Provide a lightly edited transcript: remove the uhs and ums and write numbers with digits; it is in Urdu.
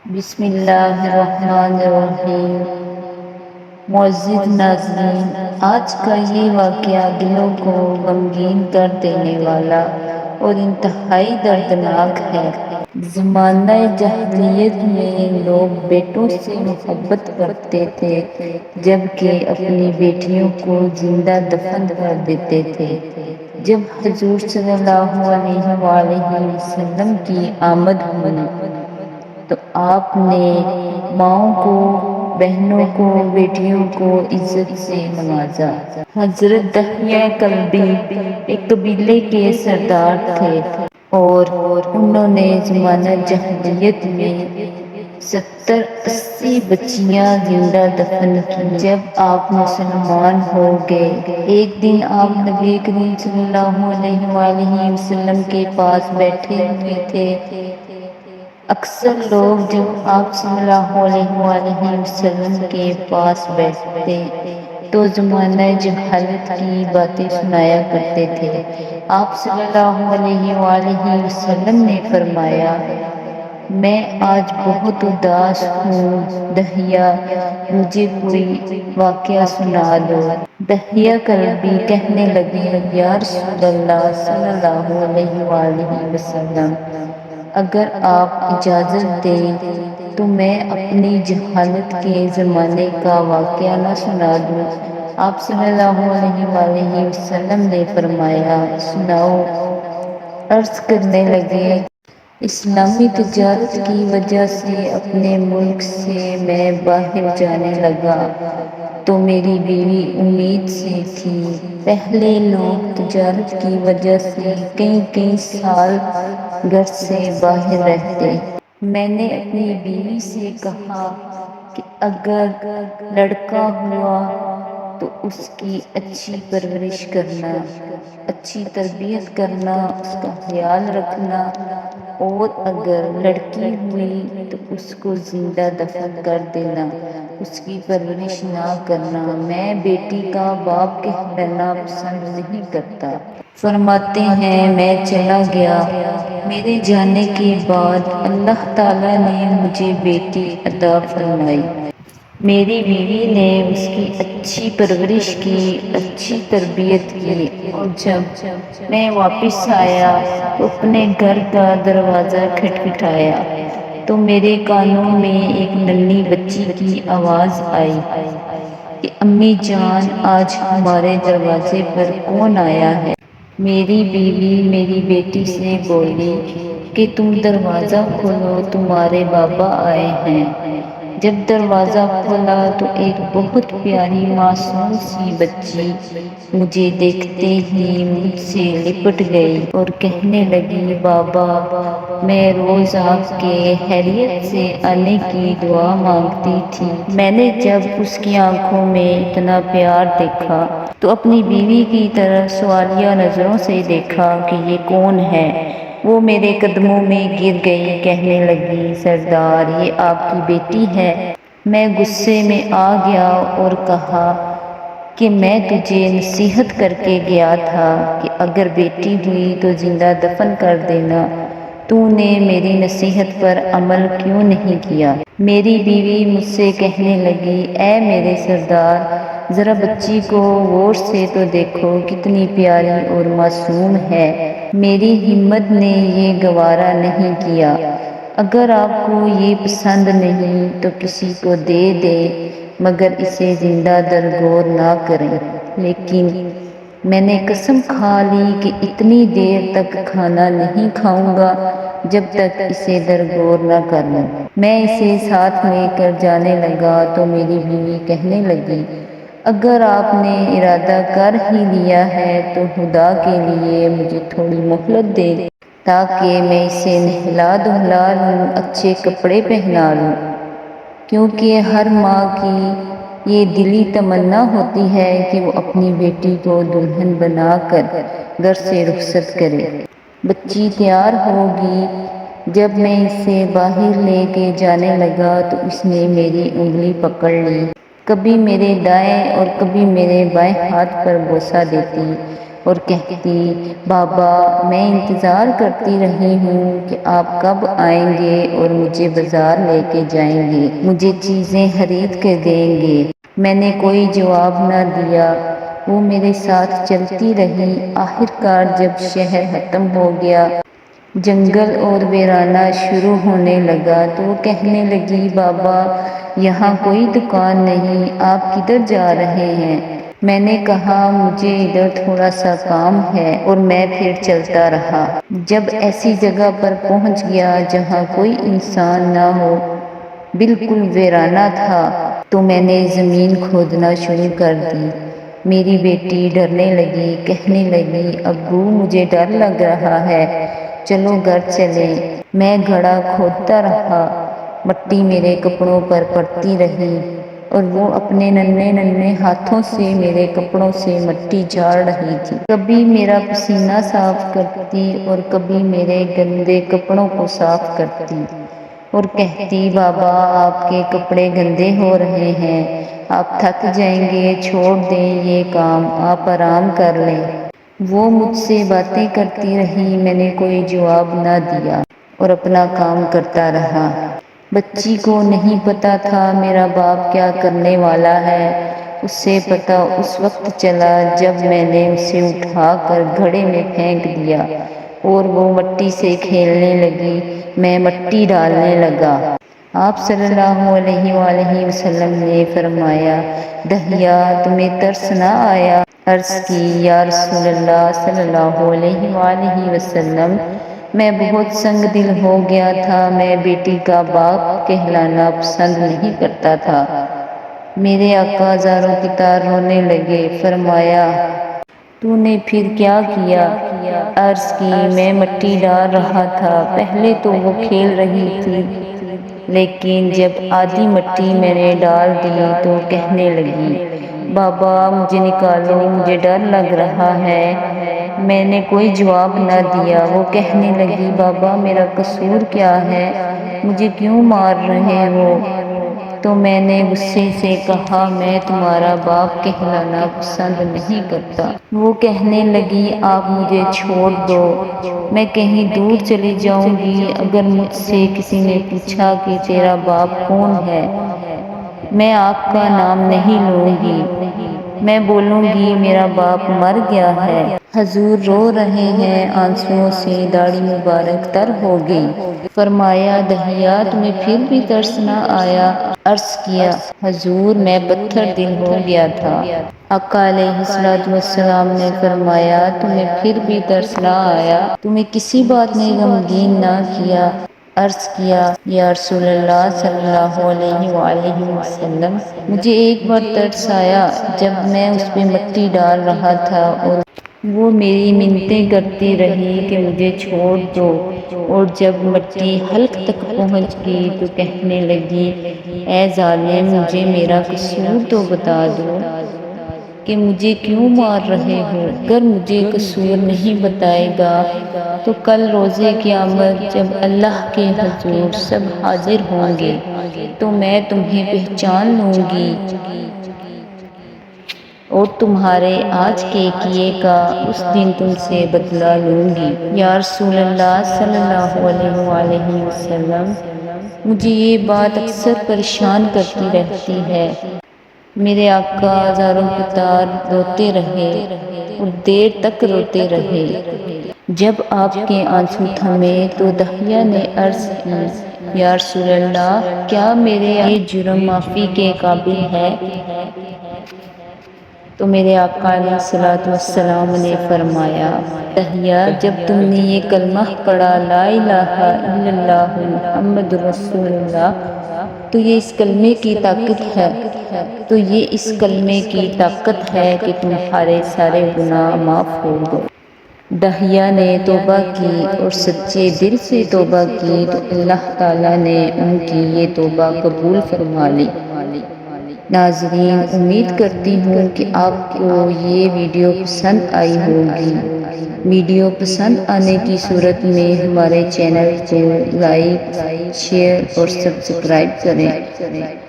بسم اللہ الرحمن الرحیم۔ معزز ناظرین، آج کا یہ واقعہ دلوں کو غمگین کر دینے والا اور انتہائی دردناک ہے۔ زمانہ جاہلیت میں لوگ بیٹوں سے محبت کرتے تھے جبکہ اپنی بیٹیوں کو زندہ دفن کر دیتے تھے۔ جب حضور صلی اللہ علیہ وآلہ وسلم کی آمد ہوئی تو آپ نے ماؤں کو، بہنوں کو، بیٹیوں کو عزت سے نوازا۔ حضرت دحیہ کلبی ایک قبیلے کے سردار تھے اور انہوں نے زمانہ جاہلیت میں 70-80 بچیاں زندہ دفن کی۔ جب آپ مسلمان ہو گئے، ایک دن آپ نبی کریم صلی اللہ علیہ وآلہ وسلم کے پاس بیٹھے ہوئے تھے۔ اکثر لوگ جب آپ صلی اللہ علیہ وآلہ وسلم کے پاس بیٹھتے تو زمانہ جہالت کی باتیں سنایا کرتے تھے۔ آپ صلی اللہ علیہ وآلہ وسلم نے فرمایا، میں آج بہت اداس ہوں، دحیہ مجھے کوئی واقعہ سنا دو۔ دحیہ کلبی کہنے لگے، یا رسول اللہ صلی اللہ علیہ وآلہ وسلم، اگر آپ اجازت دیں تو میں اپنی جہالت کے زمانے کا واقعہ نہ سنا دوں۔ آپ صلی اللہ علیہ وآلہ وسلم نے فرمایا، سناؤ۔ عرض کرنے لگے، اسلامی تجارت کی وجہ سے اپنے ملک سے میں باہر جانے لگا تو میری بیوی امید سے تھی۔ پہلے لوگ تجارت کی وجہ سے کئی سال گھر سے باہر رہتے۔ میں نے اپنی بیوی سے کہا کہ اگر لڑکا ہوا تو اس کی اچھی پرورش کرنا، اچھی تربیت کرنا، اس کا خیال رکھنا، اور اگر لڑکی ہوئی تو اس کو زندہ دفن کر دینا، اس کی پرورش نہ کرنا۔ میں بیٹی کا باپ کہلانا پسند نہیں کرتا۔ فرماتے ہیں، میں چلا گیا۔ میرے جانے کے بعد اللہ تعالیٰ نے مجھے بیٹی عطا فرمائی۔ میری بیوی نے اس کی اچھی پرورش کی، اچھی تربیت کی، اور جب میں واپس آیا تو اپنے گھر کا دروازہ کھٹکھٹایا تو میرے کانوں میں ایک ننھی بچی کی آواز آئی کہ امی جان، آج ہمارے دروازے پر کون آیا ہے؟ میری بیوی میری بیٹی سے بولی کہ تم دروازہ کھولو، تمہارے بابا آئے ہیں۔ جب دروازہ کھولا تو ایک بہت پیاری معصوم سی بچی مجھے دیکھتے ہی مجھ سے لپٹ گئی اور کہنے لگی، بابا، میں روز آپ کے خیریت سے آنے کی دعا مانگتی تھی۔ میں نے جب اس کی آنکھوں میں اتنا پیار دیکھا تو اپنی بیوی کی طرف سوالیہ نظروں سے دیکھا کہ یہ کون ہے۔ وہ میرے قدموں میں گر گئی، کہنے لگی، سردار، یہ آپ کی بیٹی ہے۔ میں غصے میں آ گیا اور کہا کہ میں تجھے نصیحت کر کے گیا تھا کہ اگر بیٹی ہوئی تو زندہ دفن کر دینا، تو نے میری نصیحت پر عمل کیوں نہیں کیا؟ میری بیوی مجھ سے کہنے لگی، اے میرے سردار، ذرا بچی کو غور سے تو دیکھو، کتنی پیاری اور معصوم ہے۔ میری ہمت نے یہ گوارا نہیں کیا۔ اگر آپ کو یہ پسند نہیں تو کسی کو دے دیں، مگر اسے زندہ درگور نہ کریں۔ لیکن میں نے قسم کھا لی کہ اتنی دیر تک کھانا نہیں کھاؤں گا جب تک اسے درگور نہ کر لوں۔ میں اسے ساتھ لے کر جانے لگا تو میری بیوی کہنے لگی، اگر آپ نے ارادہ کر ہی لیا ہے تو خدا کے لیے مجھے تھوڑی مہلت دے تاکہ میں اسے نہلا دھلا لوں، اچھے کپڑے پہنا لوں، کیونکہ ہر ماں کی یہ دلی تمنا ہوتی ہے کہ وہ اپنی بیٹی کو دلہن بنا کر گھر سے رخصت کرے۔ بچی تیار ہوگی۔ جب میں اسے باہر لے کے جانے لگا تو اس نے میری انگلی پکڑ لی، کبھی میرے دائیں اور کبھی میرے بائیں ہاتھ پر بوسہ دیتی اور کہتی بابا میں انتظار کرتی رہی ہوں کہ آپ کب آئیں گے اور مجھے بازار لے کے جائیں گے، مجھے چیزیں خرید کے دیں گے۔ میں نے کوئی جواب نہ دیا، وہ میرے ساتھ چلتی رہی۔ آخر کار جب شہر ختم ہو گیا، جنگل اور ویرانہ شروع ہونے لگا تو وہ کہنے لگی بابا یہاں کوئی دکان نہیں، آپ کدھر جا رہے ہیں؟ میں نے کہا مجھے ادھر تھوڑا سا کام ہے، اور میں پھر چلتا رہا۔ جب ایسی جگہ پر پہنچ گیا جہاں کوئی انسان نہ ہو، بالکل ویرانہ تھا، تو میں نے زمین کھودنا شروع کر دی۔ میری بیٹی ڈرنے لگی، کہنے لگی ابو مجھے ڈر لگ رہا ہے، چلو گھر چلیں۔ میں گڑھا کھودتا رہا، مٹی میرے کپڑوں پر پڑتی رہی، اور وہ اپنے ننھے ننھے ہاتھوں سے میرے کپڑوں سے مٹی جھاڑ رہی تھی۔ کبھی میرا پسینہ صاف کرتی اور کبھی میرے گندے کپڑوں کو صاف کرتی، اور کہتی بابا آپ کے کپڑے گندے ہو رہے ہیں، آپ تھک جائیں گے، چھوڑ دیں یہ کام، آپ آرام کر لیں۔ وہ مجھ سے باتیں کرتی رہی، میں نے کوئی جواب نہ دیا اور اپنا کام کرتا رہا۔ بچی کو نہیں پتا تھا میرا باپ کیا کرنے والا ہے، اسے پتا اس وقت چلا جب میں نے اسے اٹھا کر گھڑے میں پھینک دیا اور وہ مٹی سے کھیلنے لگی، میں مٹی ڈالنے لگا۔ آپ صلی اللہ علیہ وآلہ وسلم نے فرمایا دہیا تمہیں ترس نہ آیا؟ عرض کی یا رسول اللہ صلی اللہ علیہ وآلہ وسلم میں بہت سنگ دل ہو گیا تھا، میں بیٹی کا باپ کہلانا پسند نہیں کرتا تھا۔ میرے آقا زاروں کی طرح رونے لگے، فرمایا تو نے پھر کیا کیا؟ عرض کی میں مٹی ڈال رہا تھا، پہلے تو وہ کھیل رہی تھی، لیکن جب آدھی مٹی میں نے ڈال دی تو کہنے لگی بابا مجھے نکالو، مجھے ڈر لگ رہا ہے۔ میں نے کوئی جواب نہ دیا۔ وہ کہنے لگی بابا میرا قصور کیا ہے، مجھے کیوں مار رہے ہو؟ تو میں نے غصے سے کہا میں تمہارا باپ کہلانا پسند نہیں کرتا۔ وہ کہنے لگی آپ مجھے چھوڑ دو، میں کہیں دور چلی جاؤں گی، اگر مجھ سے کسی نے پوچھا کہ تیرا باپ کون ہے، میں آپ کا نام نہیں لوں گی، میں بولوں گی میرا باپ مر گیا ہے۔ حضور رو رہے ہیں، آنسوؤں سے داڑھی مبارک تر ہو گئی۔ فرمایا دہیا تمہیں پھر بھی ترس نہ آیا؟ عرض کیا حضور میں پتھر دل ہو گیا تھا۔ آقا علیہ الصلوۃ والسلام نے فرمایا تمہیں پھر بھی ترس نہ آیا؟ تمہیں کسی بات نے غمگین نہ کیا؟ عرض کیا یا رسول اللہ صلی اللہ علیہ وآلہ وسلم مجھے ایک بار ترس آیا جب میں اس پہ مٹی ڈال رہا تھا اور وہ میری منتیں کرتی رہی کہ مجھے چھوڑ دو، اور جب مٹی حلق تک پہنچ گئی تو کہنے لگی اے ظالم مجھے میرا قصور تو بتا دو کہ مجھے کیوں مار رہے ہو؟ اگر مجھے قصور نہیں بتائے گا تو کل روز قیامت جب اللہ کے حضور سب حاضر ہوں گے تو میں تمہیں پہچان لوں گی اور تمہارے آج کے کیے کا اس دن تم سے بدلہ لوں گی۔ یا رسول اللہ صلی اللہ علیہ وآلہ وسلم مجھے یہ بات اکثر پریشان کرتی رہتی ہے۔ میرے آقا ہزاروں کی طرح روتے رہے اور دیر تک روتے رہے۔ جب آپ کے آنسو تھمے تو دہیا نے عرض کی یا رسول اللہ کیا میرے یہ جرم معافی کے قابل ہے؟ تو میرے آقا علیہ الصلوۃ والسلام نے فرمایا دہیا جب تم نے یہ کلمہ پڑھا لا الہ الا اللہ محمد رسول اللہ تو یہ اس کلمے کی طاقت ہے کہ تمہارے سارے گناہ معاف ہو گئے۔ دہیا نے توبہ کی اور سچے دل سے توبہ کی تو اللہ تعالیٰ نے ان کی یہ توبہ قبول فرما لی۔ ناظرین امید کرتی ہوں کہ آپ کو یہ ویڈیو پسند آئی ہوگی۔ ویڈیو پسند آنے کی صورت میں ہمارے چینل کو لائک، شیئر اور سبسکرائب کریں۔